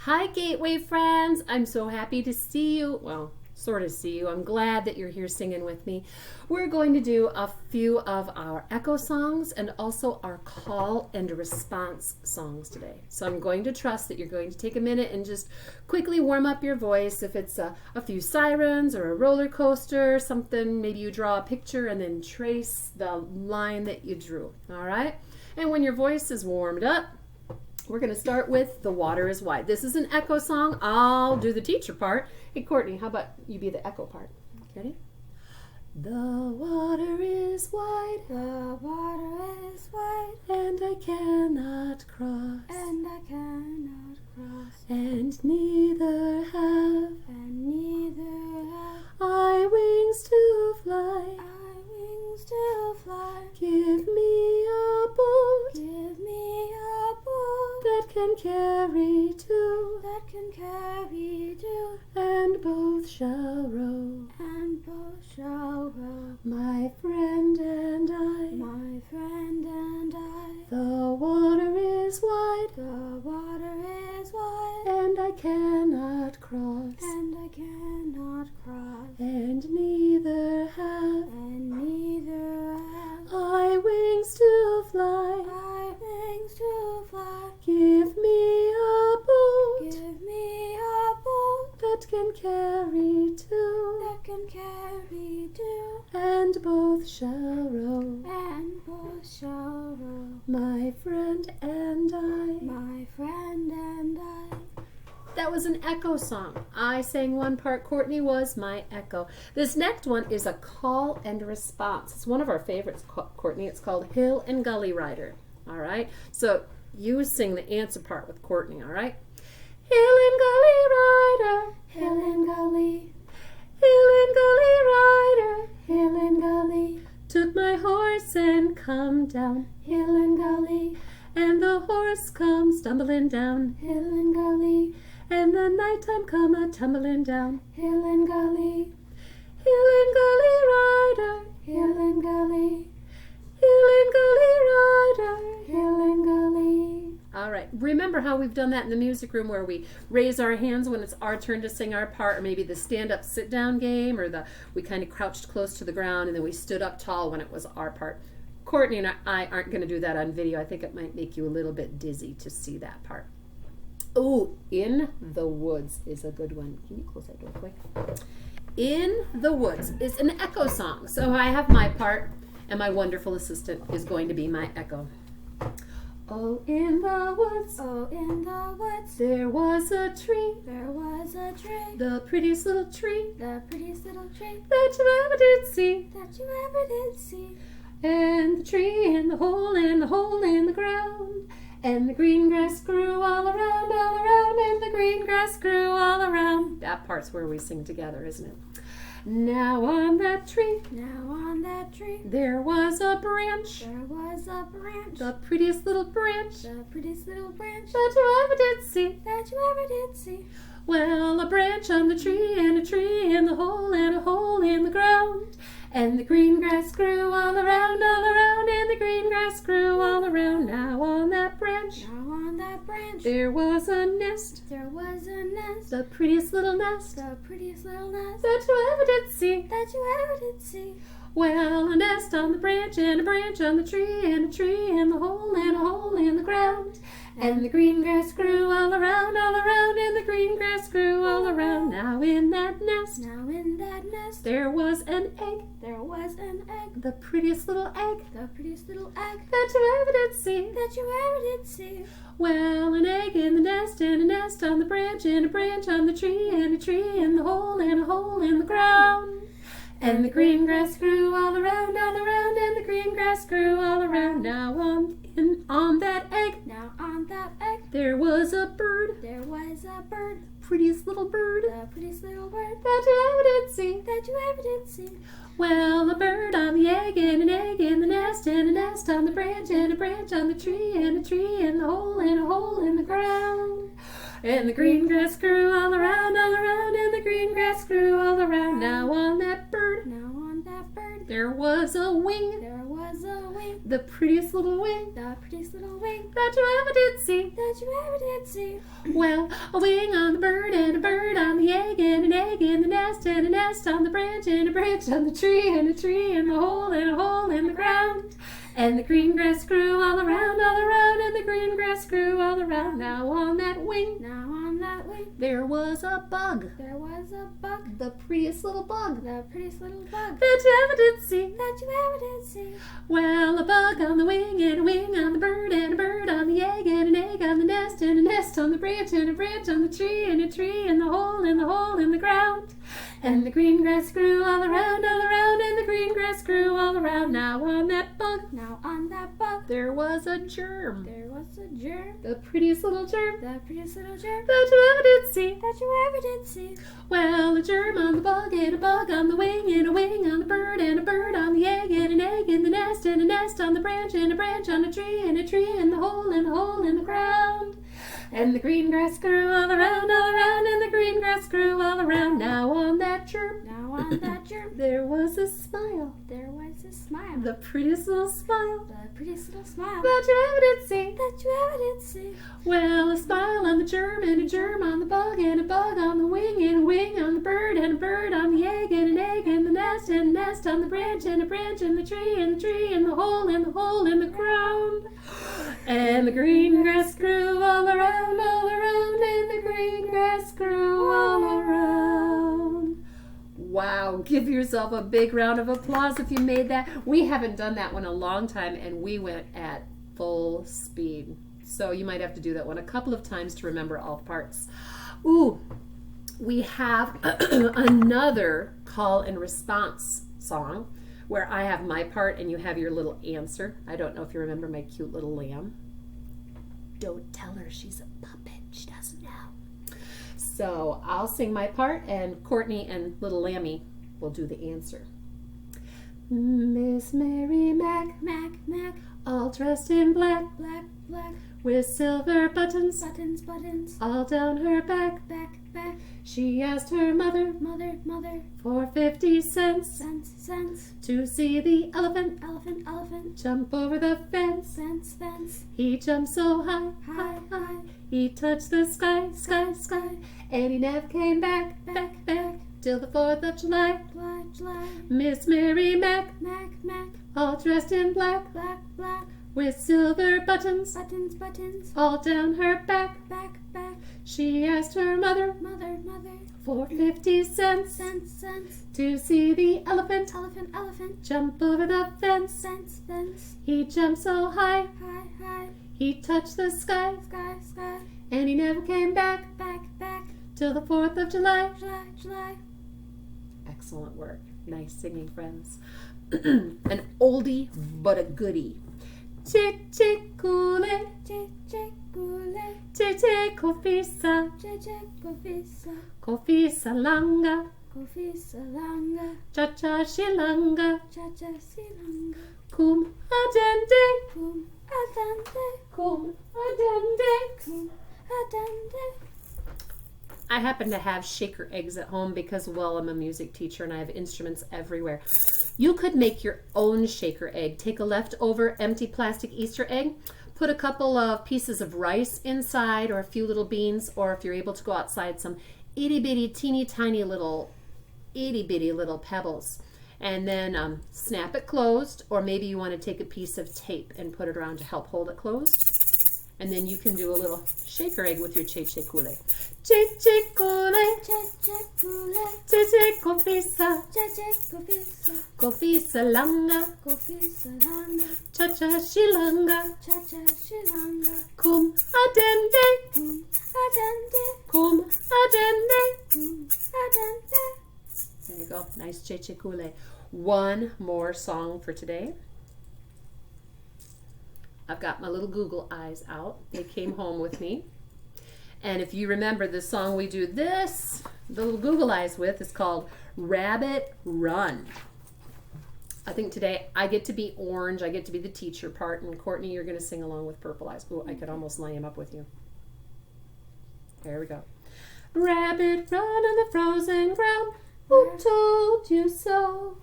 Hi, Gateway friends. I'm so happy to see you. Well, sort of see you. I'm glad that you're here singing with me. We're going to do a few of our echo songs and also our call and response songs today. So I'm going to trust that you're going to take a minute and just quickly warm up your voice. If it's a few sirens or a roller coaster, something, maybe you draw a picture and then trace the line that you drew. All right? And when your voice is warmed up, we're going to start with The Water is Wide. This is an echo song. I'll do the teacher part. Hey, Courtney, how about you be the echo part? Ready? The water is wide. The water is wide. And I cannot cross. And I cannot cross. And neither have. And neither have I wings to fly. I wings to fly. Give me a boat. Give me a boat That can carry two. that can carry two. And both shall row. And both shall row. My friend and I. My friend and I. The water is wide. The water is wide. And I cannot cross. And I cannot cross. And neither have And neither have I wings to fly. I wings to fly. Give me a boat Give me a boat that can carry two. that can carry two. And both shall row. And both shall row. My friend and I. My friend and I. That was an echo song. I sang one part. Courtney was my echo. This next one is a call and response. It's one of our favorites, Courtney. It's called Hill and Gully Rider. All right? So you sing the answer part with Courtney, all right? Hill and Gully Rider. Hill and gully. Hill and Gully Rider. Hill and gully. Took my horse and come down. Hill and gully. And the horse come stumbling down. Hill and gully. And the nighttime come a tumbling down. Hill and gully. Hill and Gully Rider. Hill and gully. Hill and Gully Rider. Hill and gully. All right. Remember how we've done that in the music room where we raise our hands when it's our turn to sing our part, or maybe the stand-up, sit-down game, or we kind of crouched close to the ground and then we stood up tall when it was our part. Courtney and I aren't going to do that on video. I think it might make you a little bit dizzy to see that part. Oh, In the Woods is a good one. Can you close that door quick? In the Woods is an echo song. So I have my part, and my wonderful assistant is going to be my echo. Oh, in the woods, Oh, in the woods. there was a tree, There was a tree. the prettiest little tree The prettiest little tree that you ever did see. that you ever did see. And the tree and the hole in the ground. And the green grass grew all around, and the green grass grew all around. That part's where we sing together, isn't it? Now on that tree, Now on that tree there was a branch, there was a branch. the prettiest little branch The prettiest little branch that you ever did see. that you ever did see. Well, a branch on the tree and a tree in the hole and a hole in the ground. And the green grass grew all around, and the green grass grew all around. Now on that branch, Now on that branch there was a nest, there was a nest. the prettiest little nest The prettiest little nest that you ever did see. that you ever did see. Well, a nest on the branch and a branch on the tree and a tree in the hole and a hole in the ground. And the green grass grew all around, and the green grass grew all around. Now in that nest, Now in that nest there was an egg, there was an egg. the prettiest little egg The prettiest little egg that you ever did see. that you ever did see. Well, an egg in the nest and a nest on the branch and a branch on the tree and a tree in the hole and a hole in the ground. And the green grass grew all around, and the green grass grew all around. Now on that egg, Now on that egg there was a bird, there was a bird. prettiest little bird The prettiest little bird that you ever did see. that you ever did see. Well, a bird on the egg and an egg in the nest and a nest on the branch and a branch on the tree and a tree in the hole and a hole in the ground. And the green grass grew all around, and the green grass grew all around. Now on that bird, Now on that bird There was a wing, There was a wing, the prettiest little wing the prettiest little wing that you ever did see. that you ever did see. Well, a wing on the bird and a bird on the egg and an egg in the nest and a nest on the branch and a branch on the tree and a tree in the hole and a hole in the ground. And the green grass grew all around, and the green grass grew all around. Now on that wing, Now on that wing, there was a bug, there was a bug, the prettiest little bug the prettiest little bug that you ever did see. that you ever did see. Well, a bug on the wing and a wing on the bird and a bird on the egg and an egg on the nest and a nest on the branch and a branch on the tree and a tree in the hole in the ground. And the green grass grew all around, and the green grass grew all around. Now on that bug, Now on that bug, there was a germ, there was a germ, the prettiest little germ the prettiest little germ that you ever did see. that you ever did see. Well, a germ on the bug and a bug on the wing and a wing on the bird and a bird on the egg and an egg in the nest and a nest on the branch and a branch on a tree and a tree in the hole in the ground. And the green grass grew all around, and the green grass grew all around. Now on that germ, Now on that germ, there was a smile, there was a smile, the prettiest little smile the prettiest little smile that you ever did see. that you ever did see. Well, a smile on the germ and a germ on the bug and a bug on the wing and a wing on the bird and a bird on the egg and an egg in the nest and a nest on the branch and a branch in the tree and the tree in the hole in the ground. And the green grass grew all around, and the green grass grew all around. Wow, give yourself a big round of applause if you made that. We haven't done that one in a long time, and we went at full speed. So you might have to do that one a couple of times to remember all the parts. Ooh, we have another call and response song where I have my part and you have your little answer. I don't know if you remember my cute little lamb. Don't tell her she's a puppet. She doesn't know. So I'll sing my part and Courtney and little Lammy will do the answer. Miss Mary Mack, Mack, Mack, all dressed in black, black, black, with silver buttons buttons, buttons, all down her back. back, back, She asked her mother mother, mother, for 50 cents sense, sense, to see the elephant elephant, elephant, jump over the fence. fence, fence, He jumped so high, high, high, he touched the sky, sky, sky, and he never came back, back, back, till the 4th of July. July, July, Miss Mary Mack, Mack, Mack, all dressed in black, black, black, with silver buttons buttons, buttons, all down her back. back, back, She asked her mother mother, mother, for 50 cents sense, sense, to see the elephant elephant, elephant, jump over the fence. fence, fence, He jumped so high, high, high, he touched the sky, sky, sky, and he never came back back, back, till the 4th of July. July, July. Excellent work. Nice singing, friends. An oldie but a goodie. Chichikule, Che kule, chichi kofisa, che kofisa, kofisa langa, kofisa langa, cha-cha shilanga, cha silanga, kum adende, kum adante, kum adende. kum adante. I happen to have shaker eggs at home because, well, I'm a music teacher and I have instruments everywhere. You could make your own shaker egg. Take a leftover empty plastic Easter egg, put a couple of pieces of rice inside or a few little beans, or if you're able to go outside, some itty bitty teeny tiny little itty bitty little pebbles, and then snap it closed, or maybe you want to take a piece of tape and put it around to help hold it closed. And then you can do a little shaker egg with your chichikule. Chichikule, Che kule, chichikofisa, che kofisa, kofisa langa, kofisa langa, cha-cha shilanga, cha shilanga, kum adende, kum adante, kum adende. kum adante. There you go, nice chichikule. One more song for today. I've got my little Google eyes out. They came home with me. And if you remember the song we do this, the little Google eyes with, is called Rabbit Run. I think today I get to be orange. I get to be the teacher part. And Courtney, you're going to sing along with Purple Eyes. Oh, I could almost line him up with you. There we go. Rabbit run on the frozen ground. Who told you so?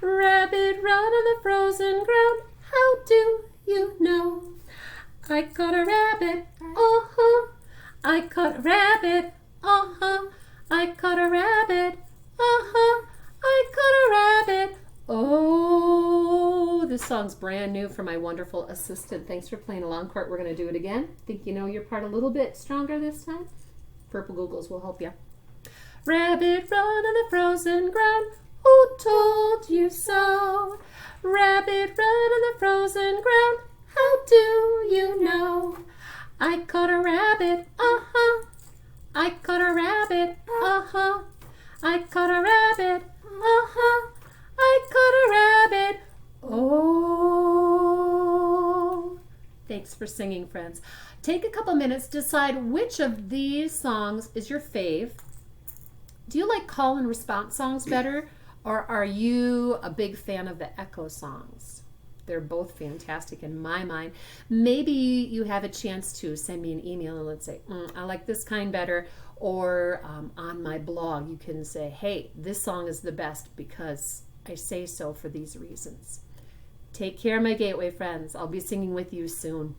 Rabbit run on the frozen ground. How do you know? I caught a rabbit. Uh-huh. I caught a rabbit. Uh-huh. I caught a rabbit. Uh-huh. I caught a rabbit. Oh, this song's brand new for my wonderful assistant. Thanks for playing along, Court. We're going to do it again. Think you know your part a little bit stronger this time? Purple Googles will help you. Rabbit run on the frozen ground. Who told you so? Rabbit run on the frozen ground. How do you know? I caught a rabbit. Uh-huh. I caught a rabbit. Uh-huh. I caught a rabbit. Uh-huh. I caught a rabbit. Oh. Thanks for singing, friends. Take a couple minutes, decide which of these songs is your fave. Do you like call and response songs better, or are you a big fan of the echo songs? They're both fantastic in my mind. Maybe you have a chance to send me an email and let's say, I like this kind better. Or on my blog, you can say, hey, this song is the best because I say so for these reasons. Take care, my Gateway friends. I'll be singing with you soon.